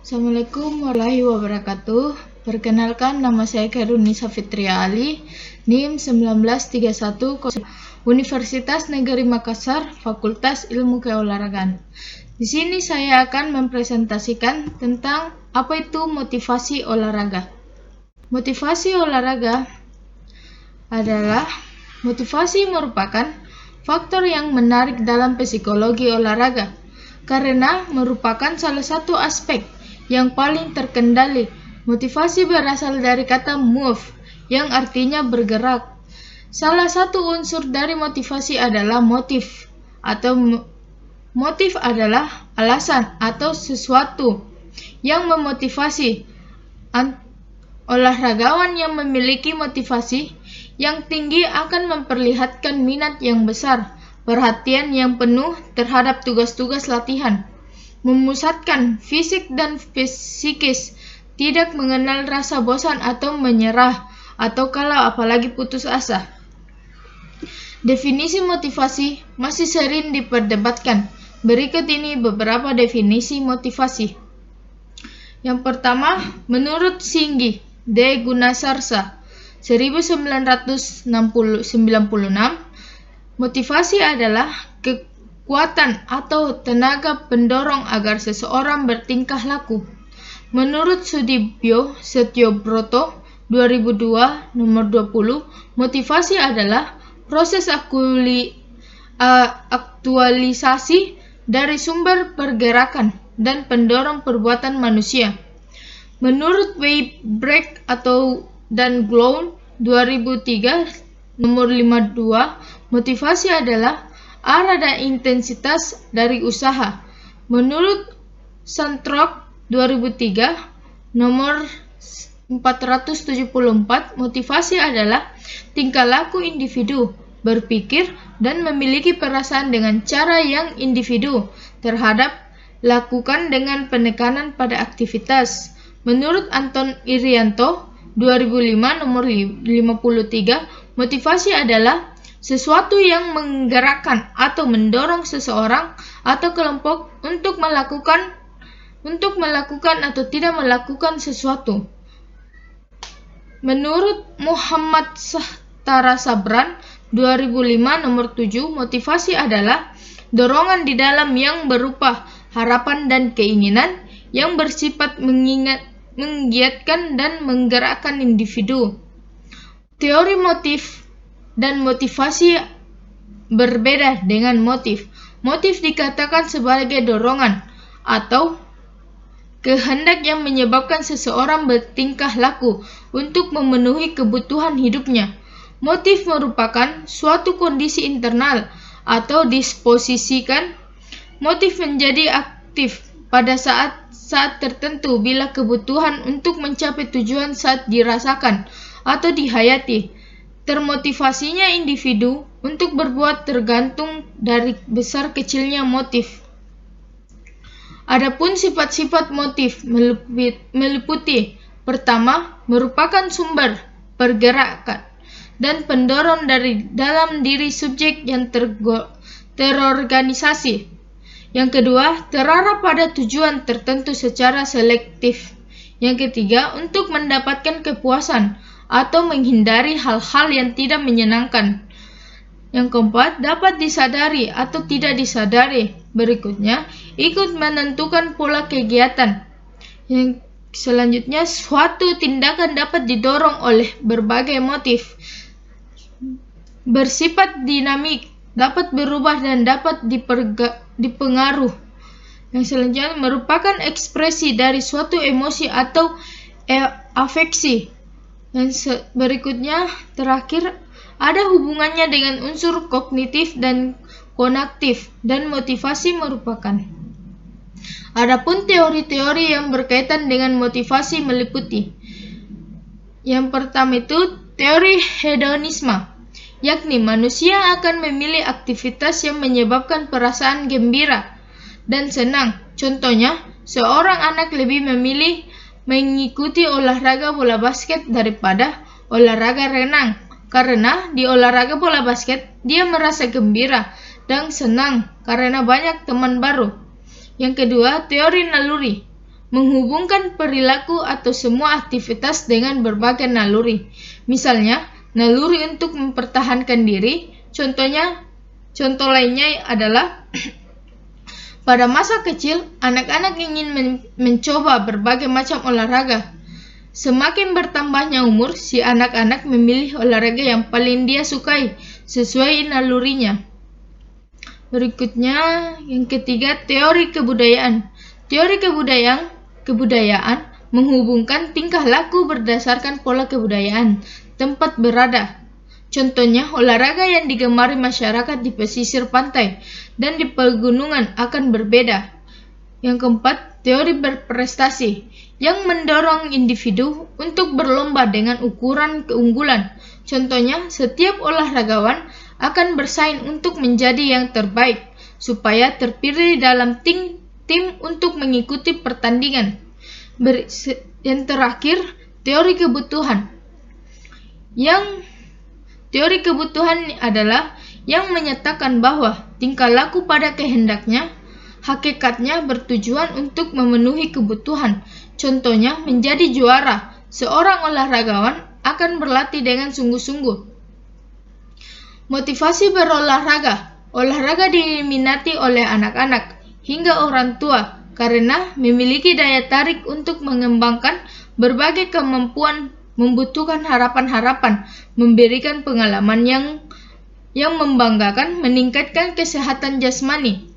Assalamualaikum warahmatullahi wabarakatuh. Perkenalkan, nama saya Kairunisa Fitria Ali, NIM 1931, Universitas Negeri Makassar, Fakultas Ilmu Keolahragaan. Di sini saya akan mempresentasikan tentang apa itu motivasi olahraga. Motivasi olahraga adalah motivasi merupakan faktor yang menarik dalam psikologi olahraga karena merupakan salah satu aspek yang paling terkendali. Motivasi berasal dari kata move, yang artinya bergerak. Salah satu unsur dari motivasi adalah motif, atau motif adalah alasan atau sesuatu yang memotivasi. Olahragawan yang memiliki motivasi yang tinggi akan memperlihatkan minat yang besar, perhatian yang penuh terhadap tugas-tugas latihan, memusatkan fisik dan psikis, tidak mengenal rasa bosan atau menyerah, atau kalau apalagi putus asa. Definisi motivasi masih sering diperdebatkan. Berikut ini beberapa definisi motivasi. Yang pertama, menurut Singgi D. Gunasarsa 1996, motivasi adalah kekuatan atau tenaga pendorong agar seseorang bertingkah laku. Menurut Sudibyo Setiobroto 2002 nomor 20, motivasi adalah proses aktualisasi dari sumber pergerakan dan pendorong perbuatan manusia. Menurut Weibrecht dan Glown 2003 nomor 52, motivasi adalah arah dan intensitas dari usaha. Menurut Santrok 2003 nomor 474, motivasi adalah tingkah laku individu berpikir dan memiliki perasaan dengan cara yang individu terhadap lakukan dengan penekanan pada aktivitas. Menurut Anton Irianto 2005 nomor 53, motivasi adalah sesuatu yang menggerakkan atau mendorong seseorang atau kelompok untuk melakukan atau tidak melakukan sesuatu. Menurut Muhammad Sahtara Sabran 2005 nomor 7, motivasi adalah dorongan di dalam yang berupa harapan dan keinginan yang bersifat menggiatkan dan menggerakkan individu. Teori motif dan motivasi berbeda dengan motif. Motif dikatakan sebagai dorongan atau kehendak yang menyebabkan seseorang bertingkah laku untuk memenuhi kebutuhan hidupnya. Motif merupakan suatu kondisi internal atau disposisikan. Motif menjadi aktif pada saat tertentu bila kebutuhan untuk mencapai tujuan saat dirasakan atau dihayati. Termotivasinya individu untuk berbuat tergantung dari besar kecilnya motif. Adapun sifat-sifat motif meliputi: pertama, merupakan sumber pergerakan dan pendorong dari dalam diri subjek yang terorganisasi. Yang kedua, terarah pada tujuan tertentu secara selektif. Yang ketiga, untuk mendapatkan kepuasan atau menghindari hal-hal yang tidak menyenangkan. Yang keempat, dapat disadari atau tidak disadari. Berikutnya, ikut menentukan pola kegiatan. Yang selanjutnya, suatu tindakan dapat didorong oleh berbagai motif. Bersifat dinamik, dapat berubah dan dapat dipengaruh. Yang selanjutnya, merupakan ekspresi dari suatu emosi atau afeksi. Yang berikutnya, terakhir, ada hubungannya dengan unsur kognitif dan konaktif, dan motivasi merupakan. Adapun teori-teori yang berkaitan dengan motivasi meliputi: yang pertama itu teori hedonisme, yakni manusia akan memilih aktivitas yang menyebabkan perasaan gembira dan senang. Contohnya, seorang anak lebih memilih mengikuti olahraga bola basket daripada olahraga renang, karena di olahraga bola basket dia merasa gembira dan senang karena banyak teman baru. Yang kedua, teori naluri. menghubungkan perilaku atau semua aktivitas dengan berbagai naluri. Misalnya, naluri untuk mempertahankan diri. Contoh lainnya adalah pada masa kecil, anak-anak ingin mencoba berbagai macam olahraga. Semakin bertambahnya umur, si anak-anak memilih olahraga yang paling dia sukai sesuai nalurinya. Berikutnya, yang ketiga, teori kebudayaan. Teori kebudayaan menghubungkan tingkah laku berdasarkan pola kebudayaan tempat berada. Contohnya, olahraga yang digemari masyarakat di pesisir pantai dan di pegunungan akan berbeda. Yang keempat, teori berprestasi yang mendorong individu untuk berlomba dengan ukuran keunggulan. Contohnya, setiap olahragawan akan bersaing untuk menjadi yang terbaik supaya terpilih dalam tim untuk mengikuti pertandingan. Yang terakhir, teori kebutuhan. Teori kebutuhan adalah yang menyatakan bahwa tingkah laku pada kehendaknya, hakikatnya bertujuan untuk memenuhi kebutuhan. Contohnya, menjadi juara, seorang olahragawan akan berlatih dengan sungguh-sungguh. Motivasi berolahraga. Olahraga diminati oleh anak-anak hingga orang tua karena memiliki daya tarik untuk mengembangkan berbagai kemampuan, membutuhkan harapan-harapan, memberikan pengalaman yang membanggakan, meningkatkan kesehatan jasmani,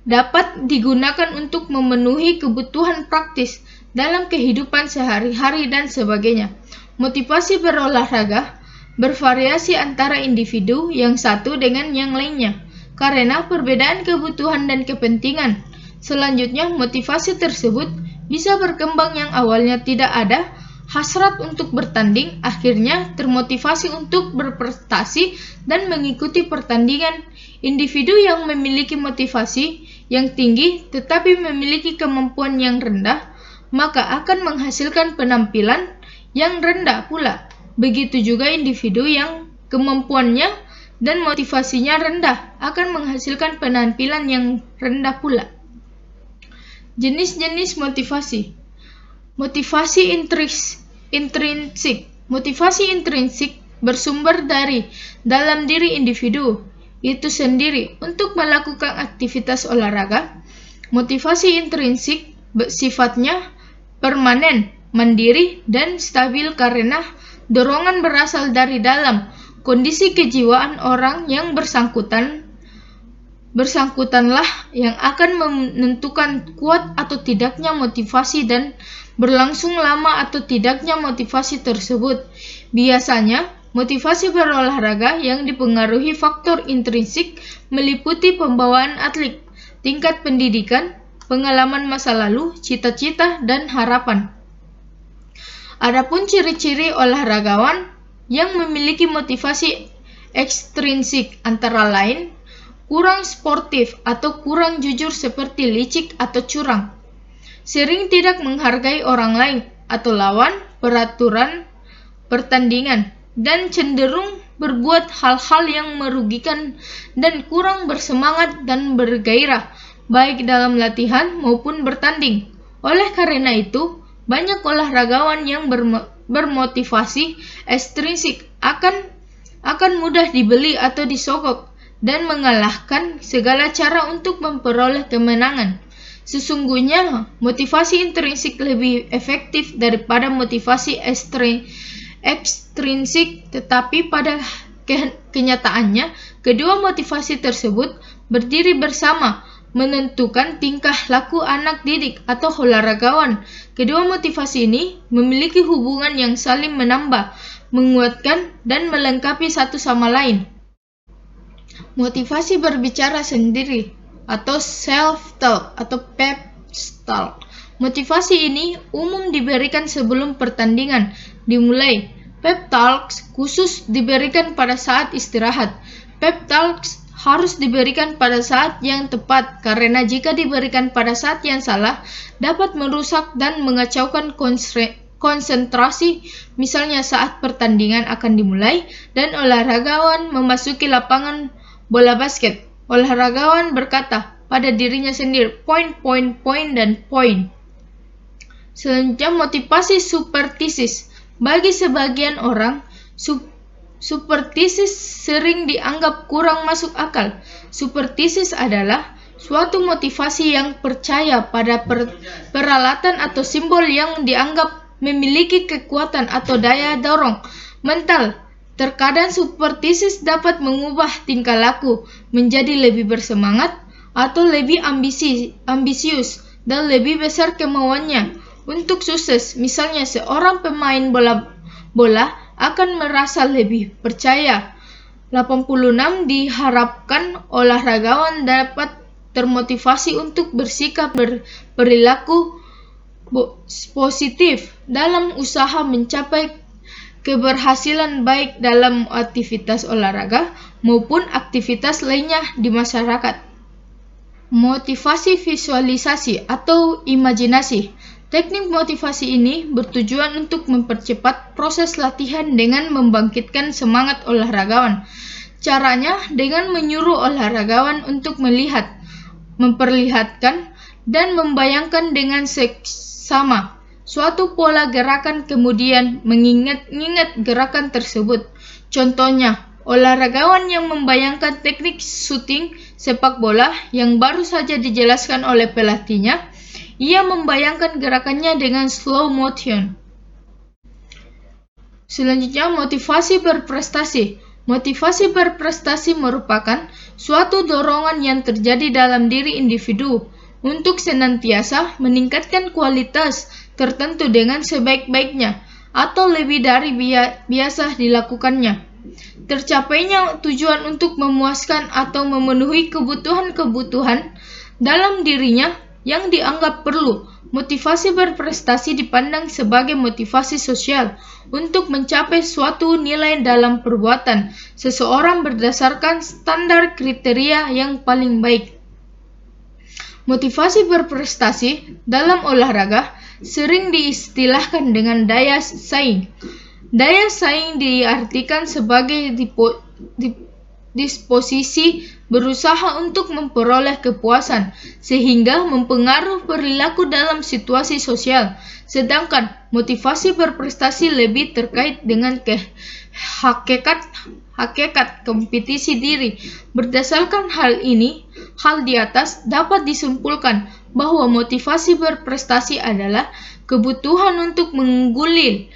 dapat digunakan untuk memenuhi kebutuhan praktis dalam kehidupan sehari-hari dan sebagainya. Motivasi berolahraga bervariasi antara individu yang satu dengan yang lainnya karena perbedaan kebutuhan dan kepentingan. Selanjutnya, motivasi tersebut bisa berkembang yang awalnya tidak ada hasrat untuk bertanding, akhirnya termotivasi untuk berprestasi dan mengikuti pertandingan. Individu yang memiliki motivasi yang tinggi tetapi memiliki kemampuan yang rendah, maka akan menghasilkan penampilan yang rendah pula. Begitu juga individu yang kemampuannya dan motivasinya rendah akan menghasilkan penampilan yang rendah pula. Jenis-jenis motivasi. Motivasi intrinsik. Motivasi intrinsik bersumber dari dalam diri individu itu sendiri untuk melakukan aktivitas olahraga. Motivasi intrinsik sifatnya permanen, mandiri, dan stabil karena dorongan berasal dari dalam kondisi kejiwaan orang yang bersangkutanlah yang akan menentukan kuat atau tidaknya motivasi dan berlangsung lama atau tidaknya motivasi tersebut. Biasanya, motivasi berolahraga yang dipengaruhi faktor intrinsik meliputi pembawaan atlet, tingkat pendidikan, pengalaman masa lalu, cita-cita, dan harapan. Adapun ciri-ciri olahragawan yang memiliki motivasi ekstrinsik antara lain kurang sportif atau kurang jujur seperti licik atau curang, sering tidak menghargai orang lain atau lawan, peraturan pertandingan, dan cenderung berbuat hal-hal yang merugikan dan kurang bersemangat dan bergairah baik dalam latihan maupun bertanding. Oleh karena itu, banyak olahragawan yang bermotivasi ekstrinsik akan mudah dibeli atau disogok dan mengalahkan segala cara untuk memperoleh kemenangan. Sesungguhnya, motivasi intrinsik lebih efektif daripada motivasi ekstrinsik, tetapi pada kenyataannya, kedua motivasi tersebut berdiri bersama, menentukan tingkah laku anak didik atau olahragawan. Kedua motivasi ini memiliki hubungan yang saling menambah, menguatkan, dan melengkapi satu sama lain. Motivasi berbicara sendiri atau self-talk atau pep talk. Motivasi ini umum diberikan sebelum pertandingan dimulai. Pep talks khusus diberikan pada saat istirahat. Pep talks harus diberikan pada saat yang tepat karena jika diberikan pada saat yang salah dapat merusak dan mengacaukan konsentrasi, misalnya saat pertandingan akan dimulai dan olahragawan memasuki lapangan bola basket. Olahragawan berkata pada dirinya sendiri, poin, dan poin. Selanjutnya, motivasi superstisis. Bagi sebagian orang, superstisis sering dianggap kurang masuk akal. Superstisis adalah suatu motivasi yang percaya pada peralatan atau simbol yang dianggap memiliki kekuatan atau daya dorong mental. Terkadang superstisis dapat mengubah tingkah laku menjadi lebih bersemangat atau lebih ambisius dan lebih besar kemauannya untuk sukses. Misalnya, seorang pemain bola akan merasa lebih percaya. 86 diharapkan olahragawan dapat termotivasi untuk bersikap berperilaku positif dalam usaha mencapai keberhasilan baik dalam aktivitas olahraga maupun aktivitas lainnya di masyarakat. Motivasi visualisasi atau imajinasi. Teknik motivasi ini bertujuan untuk mempercepat proses latihan dengan membangkitkan semangat olahragawan. Caranya dengan menyuruh olahragawan untuk melihat, memperlihatkan, dan membayangkan dengan seksama suatu pola gerakan, kemudian mengingat gerakan tersebut. Contohnya, olahragawan yang membayangkan teknik syuting sepak bola yang baru saja dijelaskan oleh pelatihnya, ia membayangkan gerakannya dengan slow motion. Selanjutnya, motivasi berprestasi. Motivasi berprestasi merupakan suatu dorongan yang terjadi dalam diri individu untuk senantiasa meningkatkan kualitas tertentu dengan sebaik-baiknya atau lebih dari biasa dilakukannya. Tercapainya tujuan untuk memuaskan atau memenuhi kebutuhan-kebutuhan dalam dirinya yang dianggap perlu. Motivasi berprestasi dipandang sebagai motivasi sosial untuk mencapai suatu nilai dalam perbuatan seseorang berdasarkan standar kriteria yang paling baik. Motivasi berprestasi dalam olahraga sering diistilahkan dengan daya saing. Daya saing diartikan sebagai disposisi berusaha untuk memperoleh kepuasan sehingga mempengaruhi perilaku dalam situasi sosial. Sedangkan motivasi berprestasi lebih terkait dengan hakikat kompetisi diri. Berdasarkan hal di atas dapat disimpulkan bahwa motivasi berprestasi adalah kebutuhan untuk mengungguli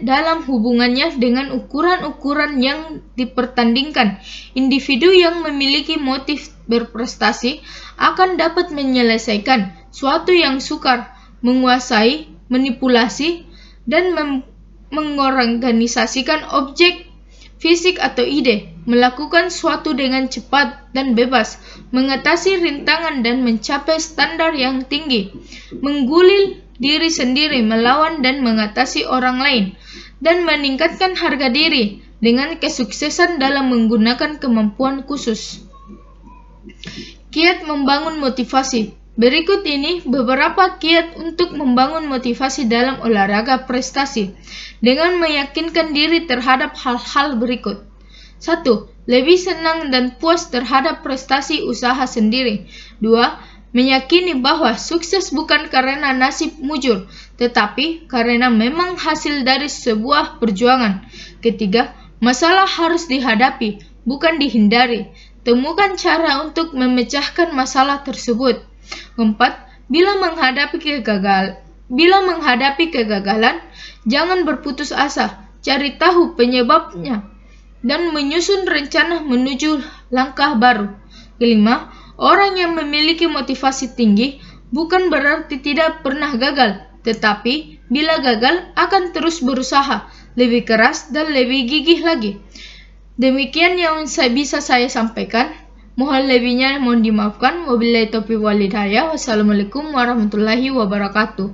dalam hubungannya dengan ukuran-ukuran yang dipertandingkan. Individu yang memiliki motif berprestasi akan dapat menyelesaikan suatu yang sukar, menguasai, manipulasi, dan mengorganisasikan objek fisik atau ide, melakukan suatu dengan cepat dan bebas, mengatasi rintangan dan mencapai standar yang tinggi, menggulil diri sendiri, melawan dan mengatasi orang lain, dan meningkatkan harga diri dengan kesuksesan dalam menggunakan kemampuan khusus. Kiat membangun motivasi. Berikut ini beberapa kiat untuk membangun motivasi dalam olahraga prestasi dengan meyakinkan diri terhadap hal-hal berikut. 1. Lebih senang dan puas terhadap prestasi usaha sendiri. 2. Meyakini bahwa sukses bukan karena nasib mujur, tetapi karena memang hasil dari sebuah perjuangan. 3. Masalah harus dihadapi, bukan dihindari. Temukan cara untuk memecahkan masalah tersebut. 4. Bila menghadapi kegagalan, jangan berputus asa. Cari tahu penyebabnya dan menyusun rencana menuju langkah baru. 5. Orang yang memiliki motivasi tinggi bukan berarti tidak pernah gagal, tetapi bila gagal akan terus berusaha, lebih keras dan lebih gigih lagi. Demikian yang bisa saya sampaikan. Mohon lebihnya mohon dimaafkan. Wabillahi taufiq wal hidayah. Wassalamualaikum warahmatullahi wabarakatuh.